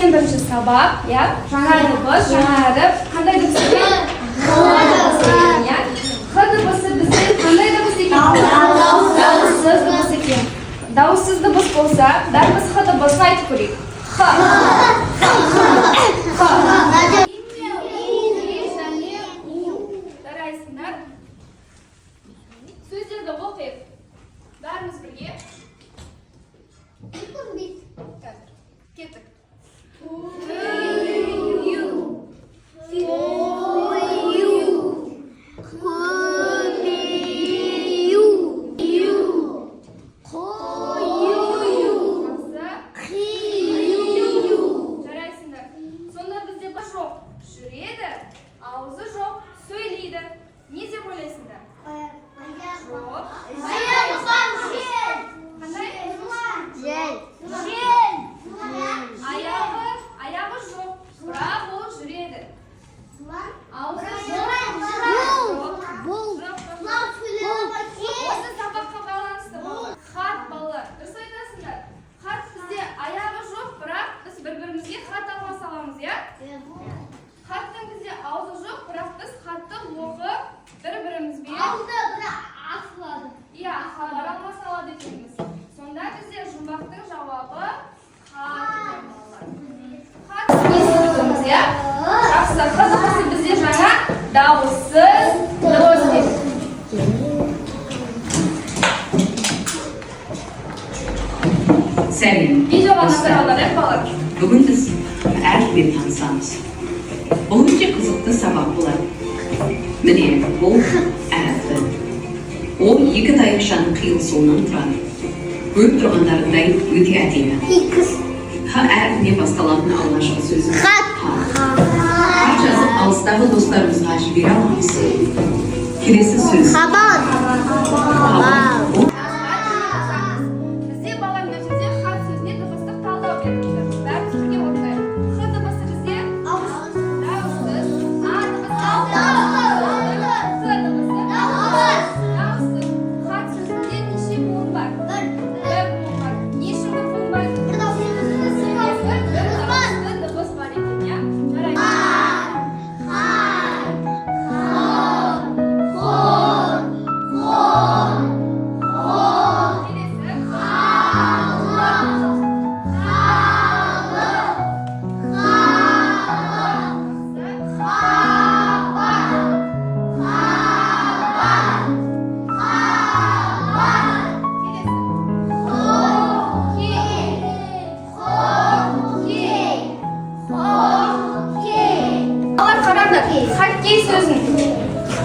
Birinchi sabab, ya, жаңа dыбыс, жаңа әріп, қандай dыбыс екен? Х dыбысы бізде қандай dыбыс екен? Дауыссыз dыбыс екен. Дауыссыз dыбыс болса, бәрі біз Х dыбысын айтып көрейік. Х. Жарайсыңдар. Сөздерді оқиық. Бәріміз бірге. Кеттік. Дауыссыз dыбыс дейді. Сәлем. Видеоға назар аударайық балалар. Бүгін біз әріппен танысамыз. Бұл өте қызықты сабақ болады. Міне, бұл әріпі. Ол екі таяқшаның қиылысуынан тұрады. Көріп тұрғандарындай өте әдемі. Х әріпіне басталатын алғашқы сөзі хат. Хат жазып алыстағы достарымызға жібере аламыз. Келесі сөз. Хабар. Бізде бала мына жерде хат сөзіне дыбыстық талдау берілді. Бәріміз бірге оқиық. Х дыбысы бізде дауыссыз. А дыбысы дауыссыз. Хат сөзінде неше буын бар? Бір буын бар. Неше буын бар? Бір дыбыс бар екен, иә? Жарайды. Хоккей сөзін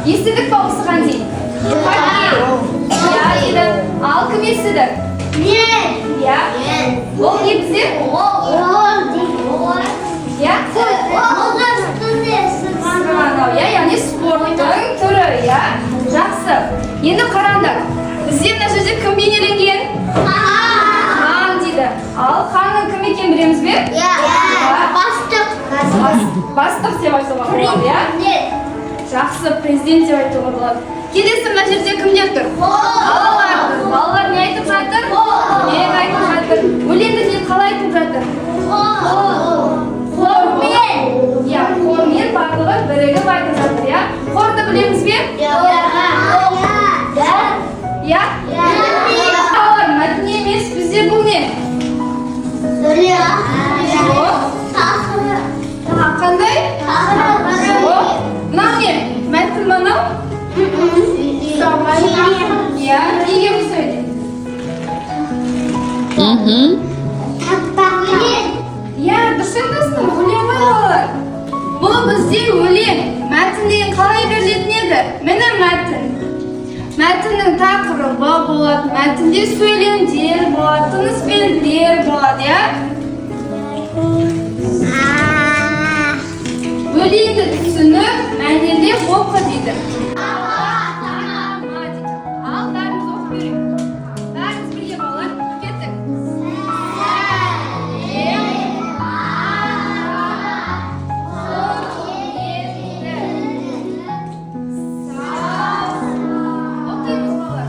естідік па осыған дейін? Хоккей. Я деді. Ал кім естіді? Мен. Я. Ол не бізде? Я? Сырғанау, я, яғни спорттың түрі, я? Жақсы. Енді қараңдар. Бізде мына жерде кім бейнеленген? Хан дейді. Ал ханның кім екен білеміз бе? Бастық деп айтуға болады, я? Жақсы, президент деп айтуға болады. Келесі мына жерде кімдер тұр? Балалар тұр. Балалар не айтып жатыр? Не айтып жатыр? Өлеңді қалай айтып жатыр? Хормен. Я, хормен барлығы бірігіп айтып жатыр, я? Хорды білеміз бе? Я? Балалар, мәтін емес, бізде бұл не? Қандай? Мынау не? Мәтін мынау? Я, неге бұл сөйлейді? Я, дұрыс айтасың, өлең ғой балалар. Бұл бізде өлең. Мәтін деген қалай берілетін еді? Міне мәтін. Мәтіннің тақырыбы болады, мәтінде сөйлемдер болады, тыныс белгілер болады, я? Өлеңді түсініп, мәнерлеп оқы дейді. Ал бәріміз оқып берейік. Бәріміз бірге балалар, кеттік. Оқимыз балалар.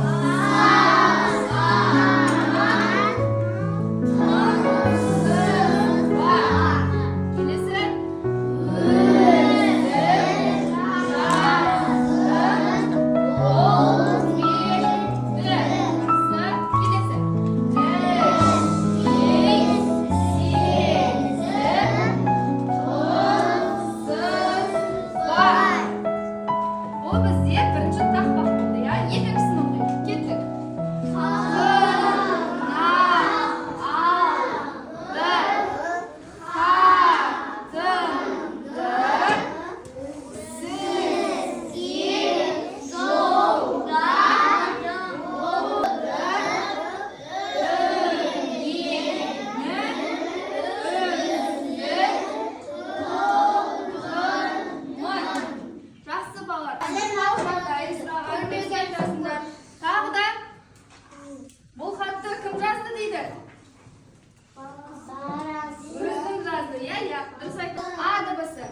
Dürüst aytın. A dыбысы.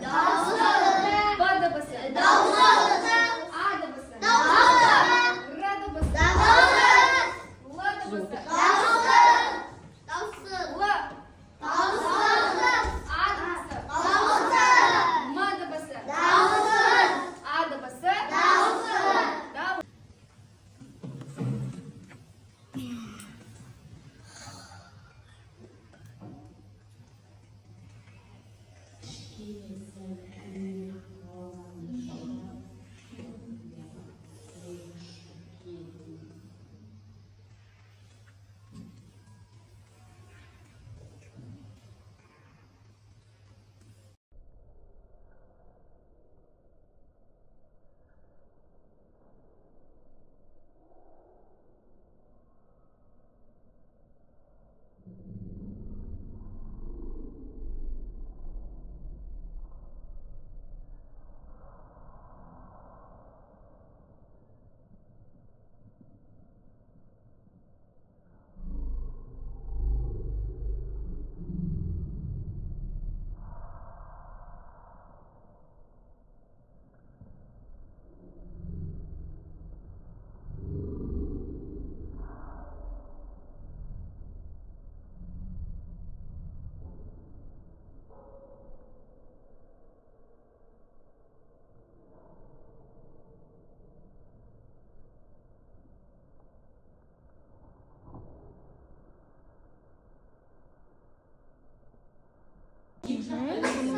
B dыбысы. A dыбысы. R dыбысы. L dыбысы. L. A dыбысы. M dыбысы. A dыбысы. Дауыс.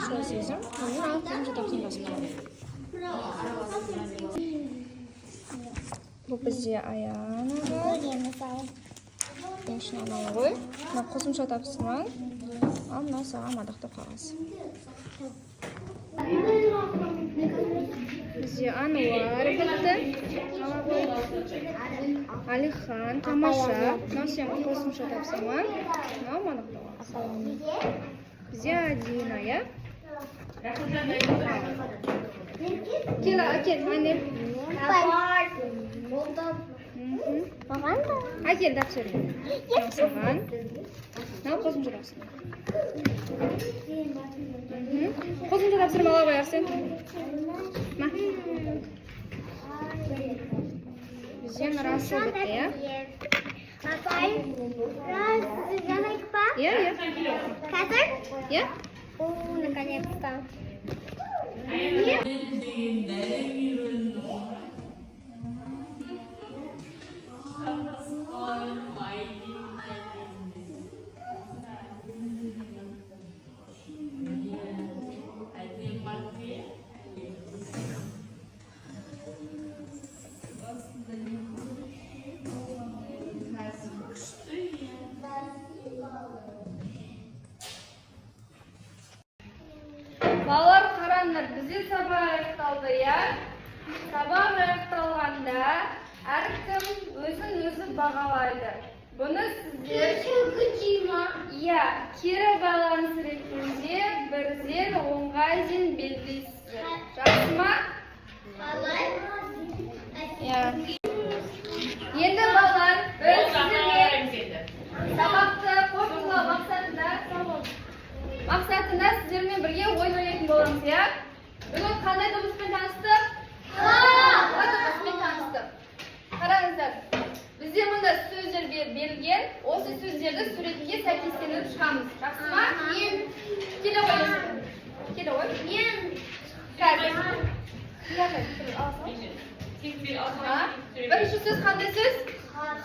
Kamu сезім, kamu алтын жетапсын басына. Бұл бізде аяғына Ешін аналы ғой. Мына қосымша тапсырман. Ал мына саған мадақтап қағасы. Бізде Ануар бітті. Алихан, Тамаша. Мына сен қосымша тапсырман. Мына мадақтап қағасы. Бізде Адина, я? Кел, әне. Маған да? Әкел дәптерін. Саған. Мынау қосымша тапсырма. Қосымша тапсырма ала қояр сен. Ма. Бізден расы бітті, я? Апай, жазайық па? Я. Қазір? Я? Наконец-то. Балалар қараңдар, бізде сабақ аяқталды, я? Сабақ аяқталғанда әркім өзін-өзі бағалайды. Бұны сіздер иә, кері байланыс ретінде бірден онға дейін белгілейсіздер. Жақсы ма? Иә. Енді балалар, біз сіздерге сабақты қорытындылау мақсатында сіздермен бірге ойын ойнайтын боламыз, иә? Бүгін қандай дыбыспен таныстық? Қа дыбыспен таныстық. Қараңыздар, бізде мұнда сөздер берілген, осы сөздерді суретінде сәйкестендіріп шығамыз. Жақсы ма? Келе ғой. Келе ғой. Қазір. Бірінші сөз қандай сөз?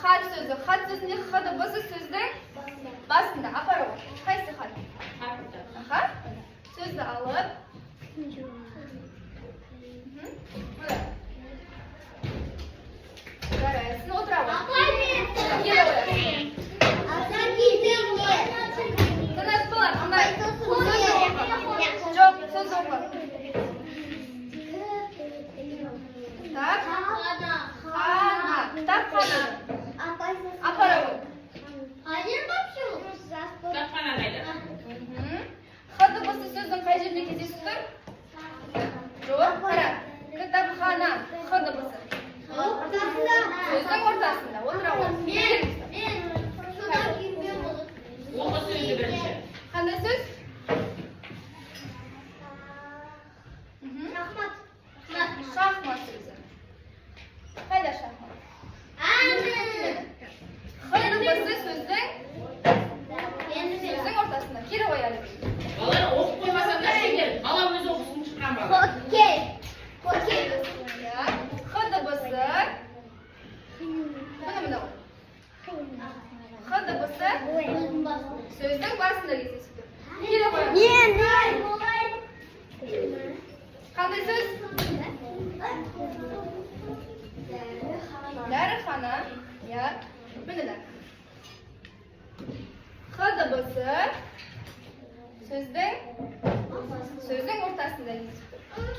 Хат сөзі. Хат сөзінде х дыбысы сөздің басында. Апару. Қайсы хат? Сөзді алып. Жарайсың, отыра ғой. Келе ғой. Тыныс болар, қандай? Сөз оқы. Жоқ, сөз оқы. Так. Қана. Так, қана. Апара ғой. Hayır bak şu. Кітапхана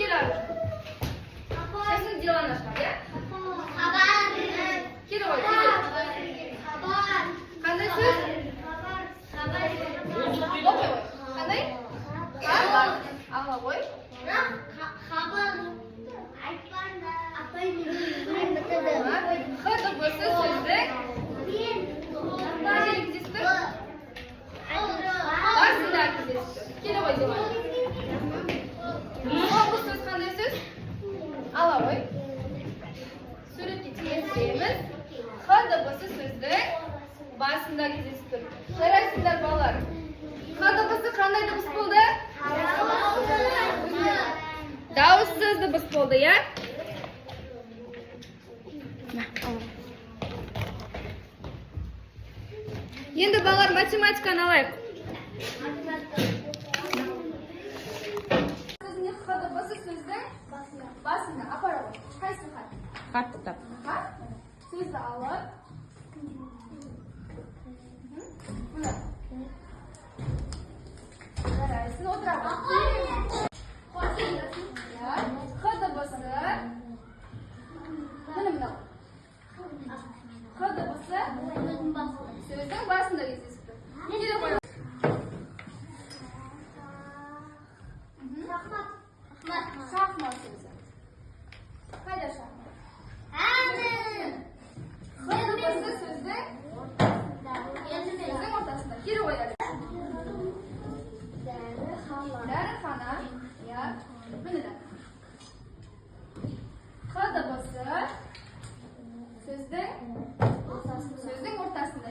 Келеді. Сесін делан ашқан, иә? Келі ғой, келі. Қандай сөз? Оқи ғой. Қандай? Хабар. Ала ғой. Х дыбысы сөздің қажелі кездесті? Басында кездесті. Келі ғой, делан. Бұл сөз қандай сөз? Ала ғой. Суретке теңестіреміз. Х дыбысы сөздің басында кездесіп тұр. Жарайсыңдар балалар. Х дыбысы қандай дыбыс болды? Дауыссыз дыбыс болды, иә? Енді балалар математиканы алайық. Сөзіне Х дыбысы сөздің басында. Апара ғой. Қайсы хат? Хатты тап. Хат. Сөзді алып. Мына. Жарайсың, отыра ғой. Х дыбысы. Мына. Х дыбысы сөздің басында кездесіп тұр. Келе қой. Шахмат сөзі. Қайда шахмат? Х дыбысы сөздің ортасында. Келе қояды. Дәріхана. Иә. Міне да. Х дыбысы сөздің ортасында.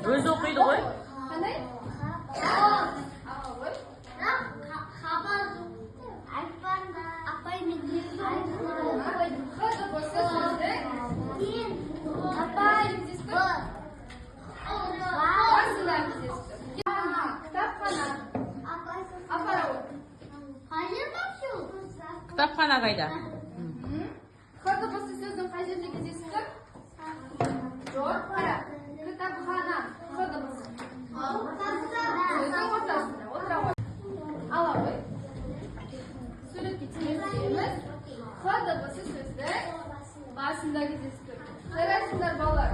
Өзі оқиды ғой. Қандай? Аға ғой. Х дыбысы сөздің басында кездесті. Кітапхана. Апара ғой. Кітапхана қайда? Х дыбысы сөздің қай жерде кездесіп тұр? Жоқ, қара. Кітапхана. Х дыбысы. Сөздің ортасында. Отыра ғой. Ала ғой. Суретке теңестіреміз. Х дыбысы сөздің басында кездесіп тұр. Жарайсыңдар балалар.